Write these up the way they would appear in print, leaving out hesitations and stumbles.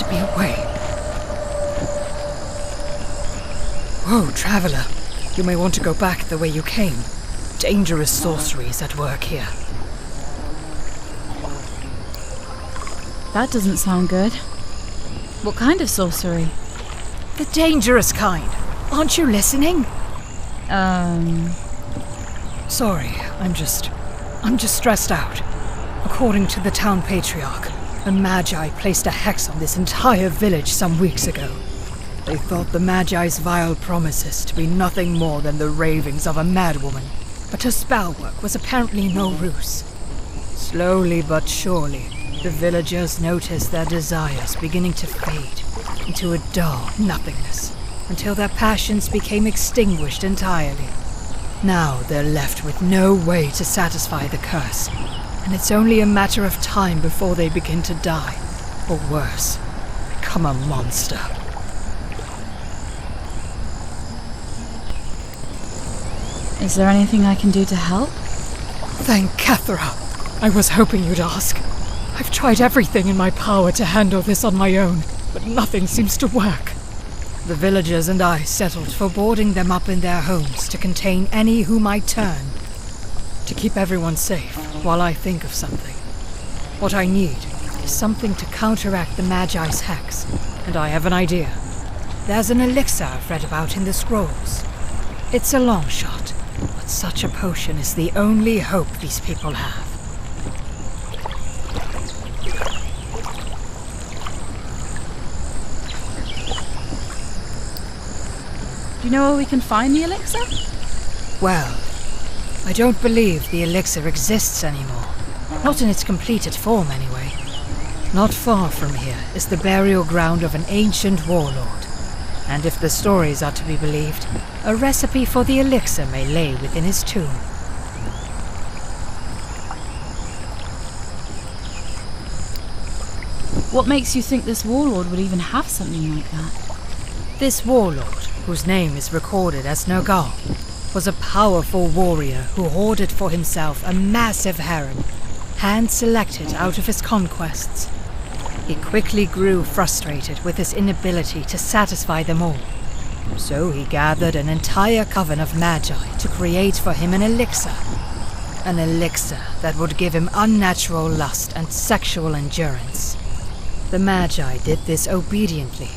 must be a way. Whoa, traveler. You may want to go back the way you came. Dangerous sorcery is at work here. That doesn't sound good. What kind of sorcery? The dangerous kind. Aren't you listening? Sorry, I'm just stressed out. According to the town patriarch, a magi placed a hex on this entire village some weeks ago. They thought the magi's vile promises to be nothing more than the ravings of a madwoman, but her spell work was apparently no ruse. Slowly but surely, the villagers noticed their desires beginning to fade into a dull nothingness, until their passions became extinguished entirely. Now they're left with no way to satisfy the curse, and it's only a matter of time before they begin to die, or worse, become a monster. Is there anything I can do to help? Thank Cathra. I was hoping you'd ask. I've tried everything in my power to handle this on my own, but nothing seems to work. The villagers and I settled for boarding them up in their homes to contain any who might turn. To keep everyone safe while I think of something. What I need is something to counteract the Magi's hex, and I have an idea. There's an elixir I've read about in the scrolls. It's a long shot, but such a potion is the only hope these people have. Do you know where we can find the elixir? Well, I don't believe the elixir exists anymore. Not in its completed form, anyway. Not far from here is the burial ground of an ancient warlord. And if the stories are to be believed, a recipe for the elixir may lay within his tomb. What makes you think this warlord would even have something like that? This warlord, whose name is recorded as Nergal, was a powerful warrior who hoarded for himself a massive harem, hand-selected out of his conquests. He quickly grew frustrated with his inability to satisfy them all. So he gathered an entire coven of magi to create for him an elixir. An elixir that would give him unnatural lust and sexual endurance. The magi did this obediently,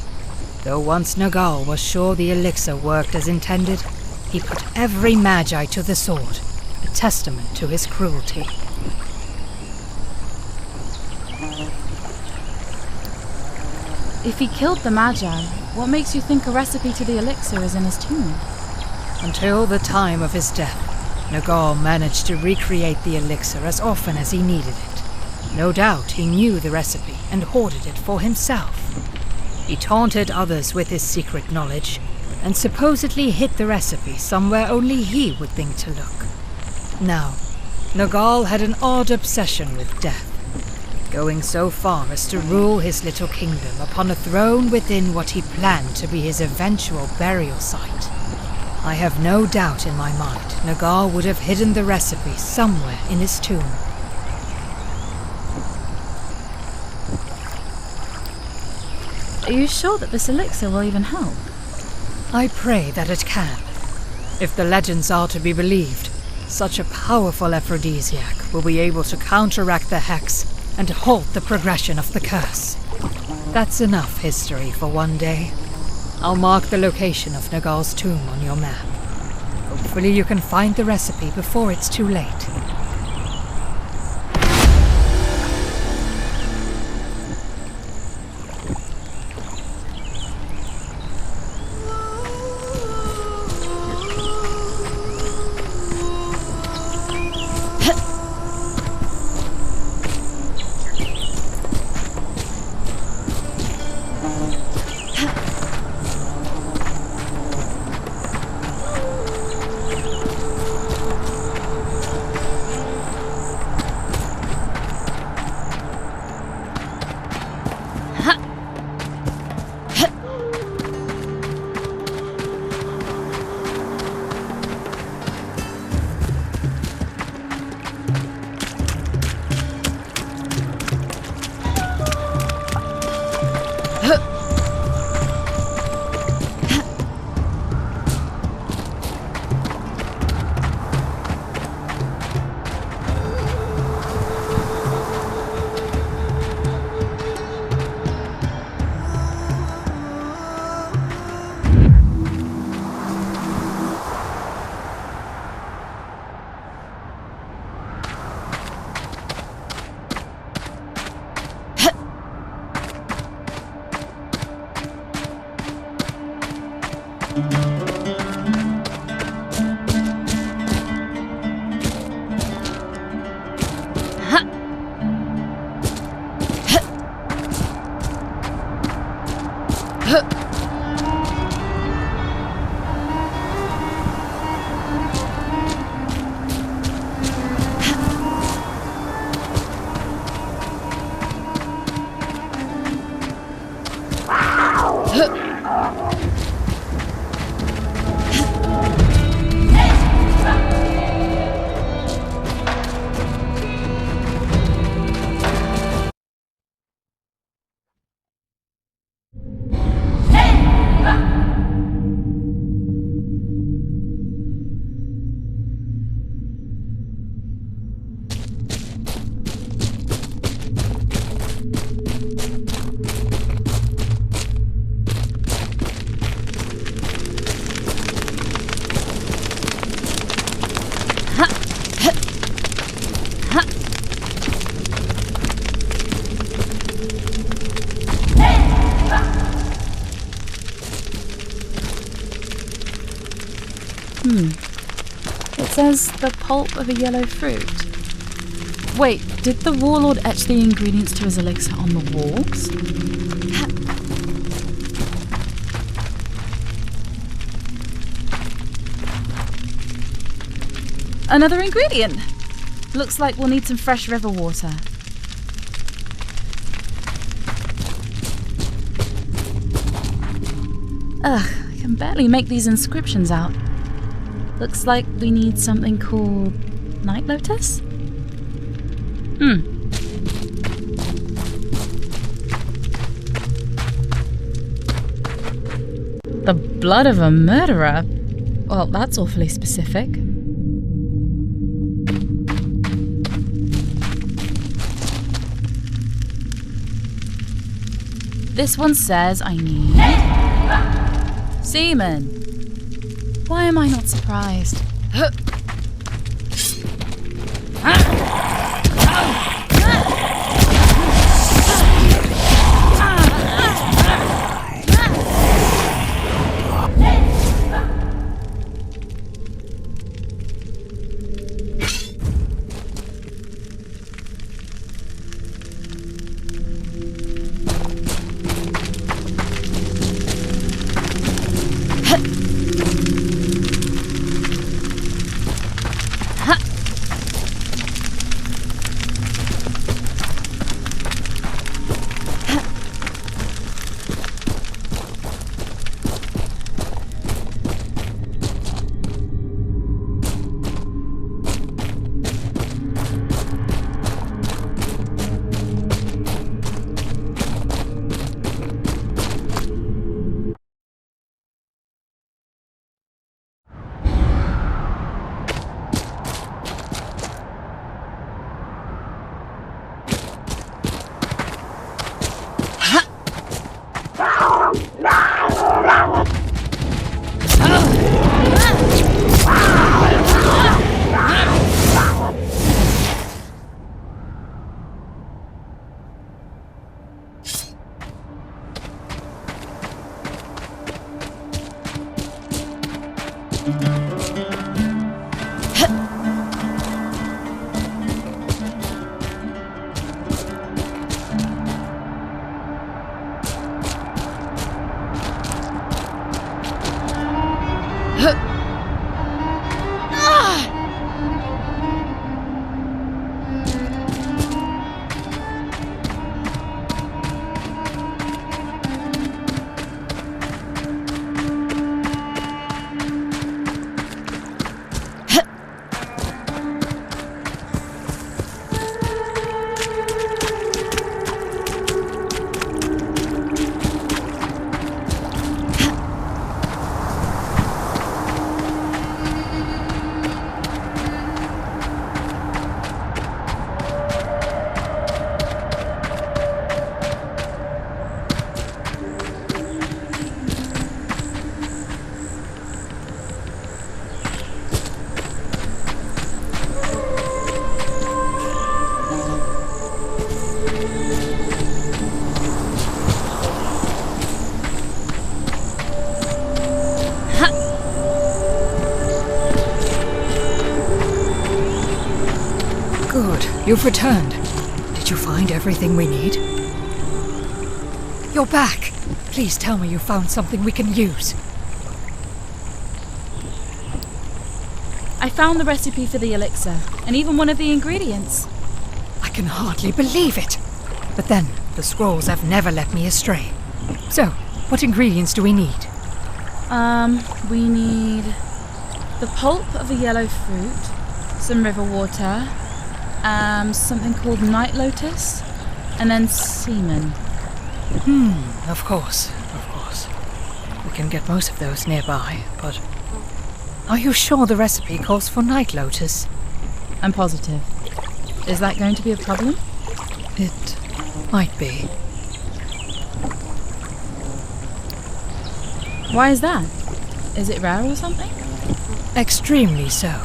though once Nergal was sure the elixir worked as intended, he put every magi to the sword, a testament to his cruelty. If he killed the Magi, what makes you think a recipe to the elixir is in his tomb? Until the time of his death, Nergal managed to recreate the elixir as often as he needed it. No doubt he knew the recipe and hoarded it for himself. He taunted others with his secret knowledge, and supposedly hid the recipe somewhere only he would think to look. Now, Nergal had an odd obsession with death, going so far as to rule his little kingdom upon a throne within what he planned to be his eventual burial site. I have no doubt in my mind Nergal would have hidden the recipe somewhere in his tomb. Are you sure that this elixir will even help? I pray that it can. If the legends are to be believed, such a powerful aphrodisiac will be able to counteract the hex and halt the progression of the curse. That's enough history for one day. I'll mark the location of Nergal's tomb on your map. Hopefully you can find the recipe before it's too late. It says the pulp of a yellow fruit. Wait, did the warlord etch the ingredients to his elixir on the walls? Another ingredient! Looks like we'll need some fresh river water. Ugh, I can barely make these inscriptions out. Looks like we need something called Night Lotus? The blood of a murderer? Well, that's awfully specific. This one says I need semen. Why am I not surprised? You've returned. Did you find everything we need? You're back. Please tell me you found something we can use. I found the recipe for the elixir, and even one of the ingredients. I can hardly believe it. But then, the scrolls have never led me astray. So, what ingredients do we need? We need the pulp of a yellow fruit, some river water, something called night lotus, and then semen. Of course. We can get most of those nearby, but... Are you sure the recipe calls for night lotus? I'm positive. Is that going to be a problem? It might be. Why is that? Is it rare or something? Extremely so.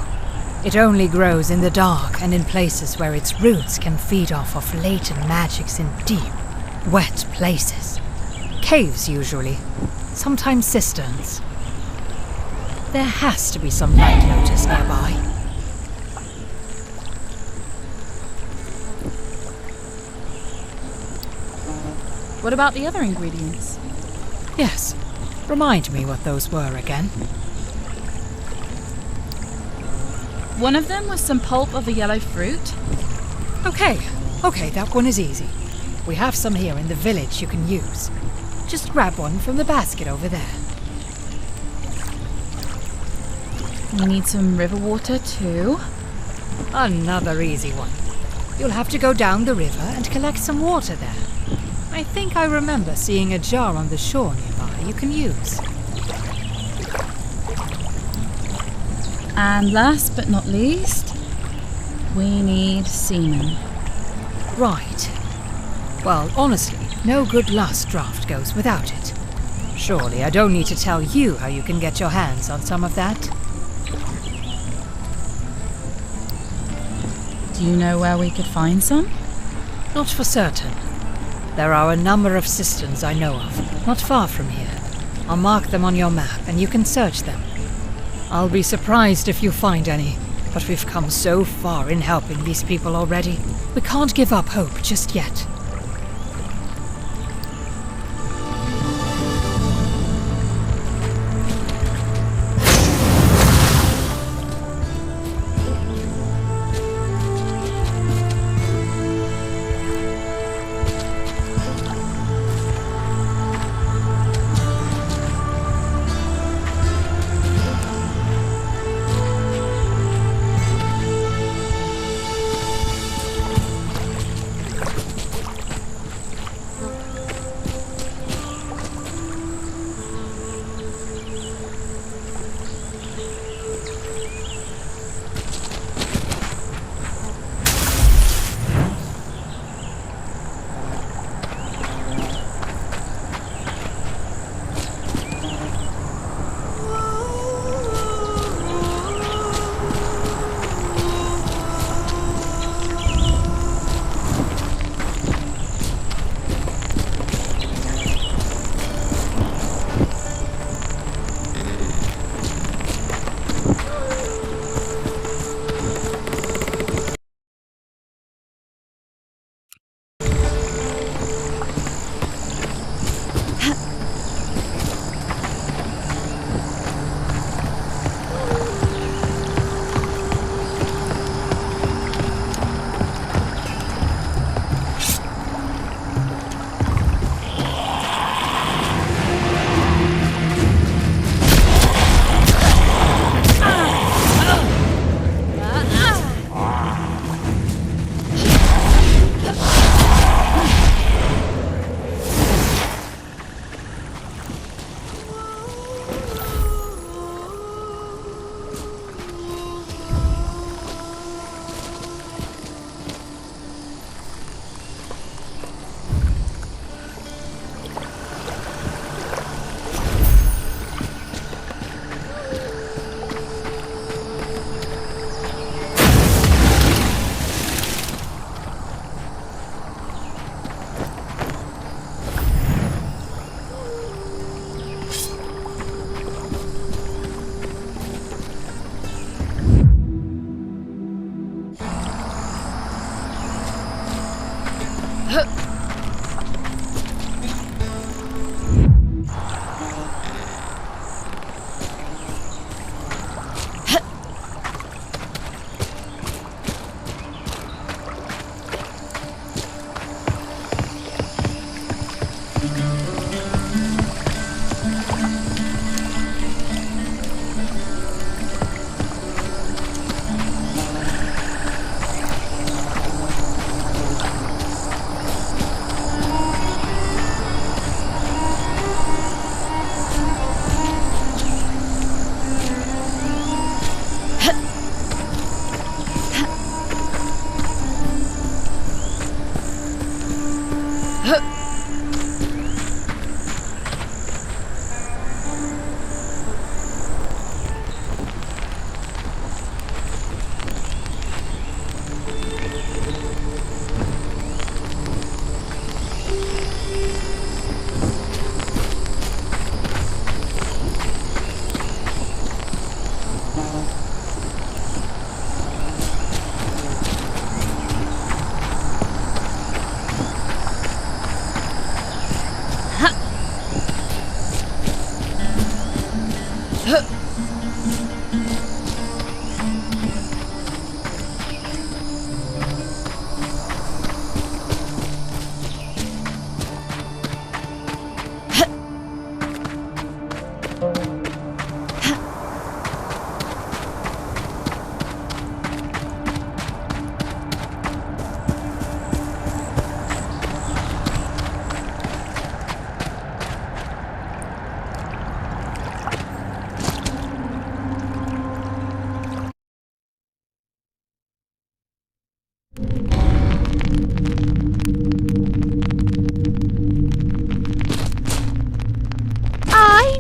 It only grows in the dark and in places where its roots can feed off of latent magics in deep, wet places. Caves, usually. Sometimes cisterns. There has to be some night lotus nearby. What about the other ingredients? Yes. Remind me what those were again. One of them was some pulp of a yellow fruit. Okay, that one is easy. We have some here in the village you can use. Just grab one from the basket over there. We need some river water too. Another easy one. You'll have to go down the river and collect some water there. I think I remember seeing a jar on the shore nearby you can use. And last but not least, we need semen. Right. Well, honestly, no good last draft goes without it. Surely I don't need to tell you how you can get your hands on some of that. Do you know where we could find some? Not for certain. There are a number of cisterns I know of, not far from here. I'll mark them on your map and you can search them. I'll be surprised if you find any, but we've come so far in helping these people already. We can't give up hope just yet.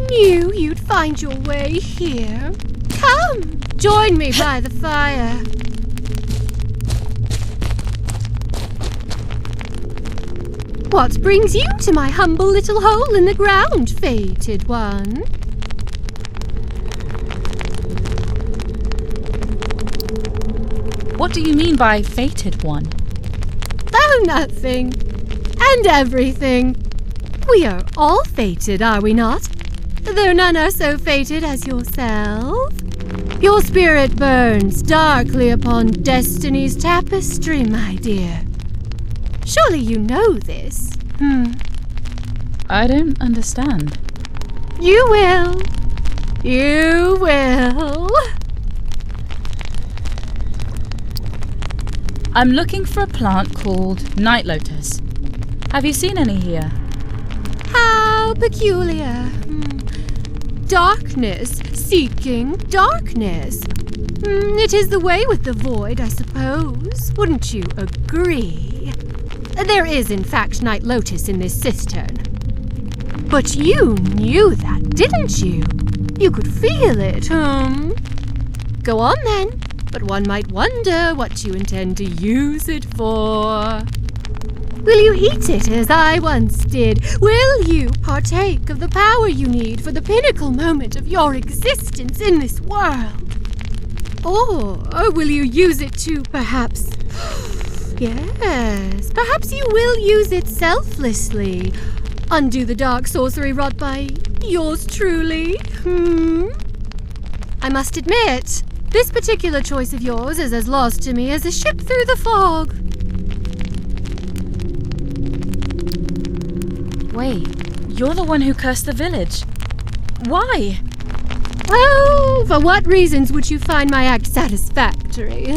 Knew you'd find your way here. Come, join me by the fire. What brings you to my humble little hole in the ground, fated one? What do you mean by fated one? Oh, nothing. And everything. We are all fated, are we not? Though none are so fated as yourself. Your spirit burns darkly upon destiny's tapestry, my dear. Surely you know this. I don't understand. You will. You will. I'm looking for a plant called night lotus. Have you seen any here? How peculiar. Darkness, seeking darkness. It is the way with the void, I suppose. Wouldn't you agree? There is, in fact, night lotus in this cistern. But you knew that, didn't you? You could feel it, Go on, then. But one might wonder what you intend to use it for. Will you eat it as I once did? Will you partake of the power you need for the pinnacle moment of your existence in this world? Or will you use it to, perhaps... Yes, perhaps you will use it selflessly. Undo the dark sorcery wrought by yours truly. I must admit, this particular choice of yours is as lost to me as a ship through the fog. Wait, you're the one who cursed the village. Why? Oh, for what reasons would you find my act satisfactory,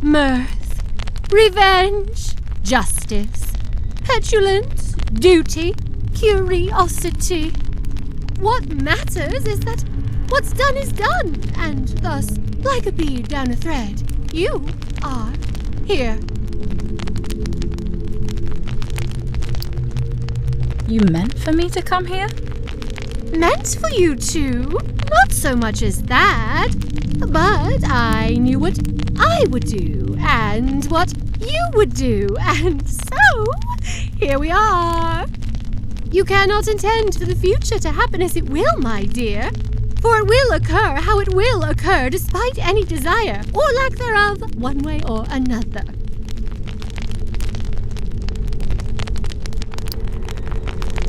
Mirth, revenge, justice, petulance, duty, curiosity. What matters is that what's done is done, and thus, like a bead down a thread, you are here. You meant for me to come here? Meant for you to? Not so much as that. But I knew what I would do, and what you would do, and so, here we are. You cannot intend for the future to happen as it will, my dear. For it will occur how it will occur, despite any desire, or lack thereof, one way or another.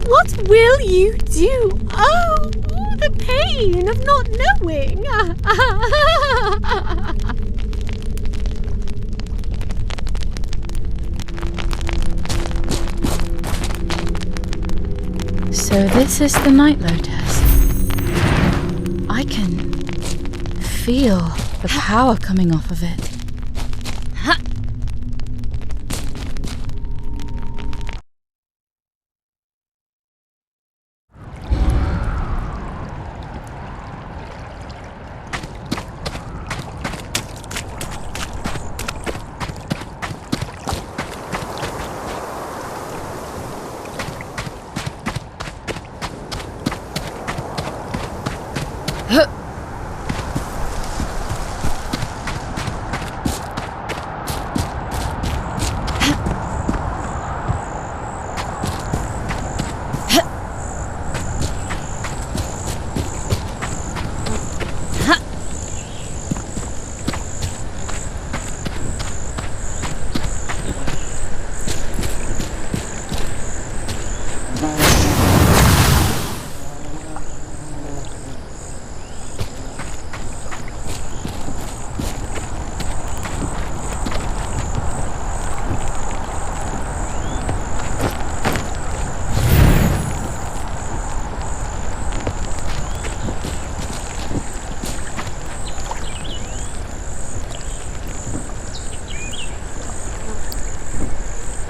What will you do? Oh, the pain of not knowing. So this is the night lotus. I can feel the power coming off of it.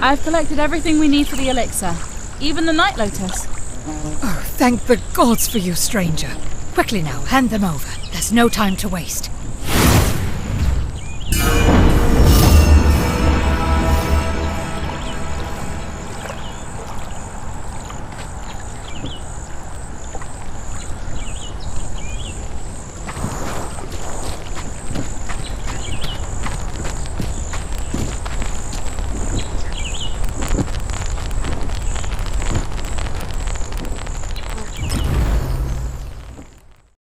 I've collected everything we need for the elixir, even the night lotus. Oh, thank the gods for you, stranger. Quickly now, hand them over. There's no time to waste.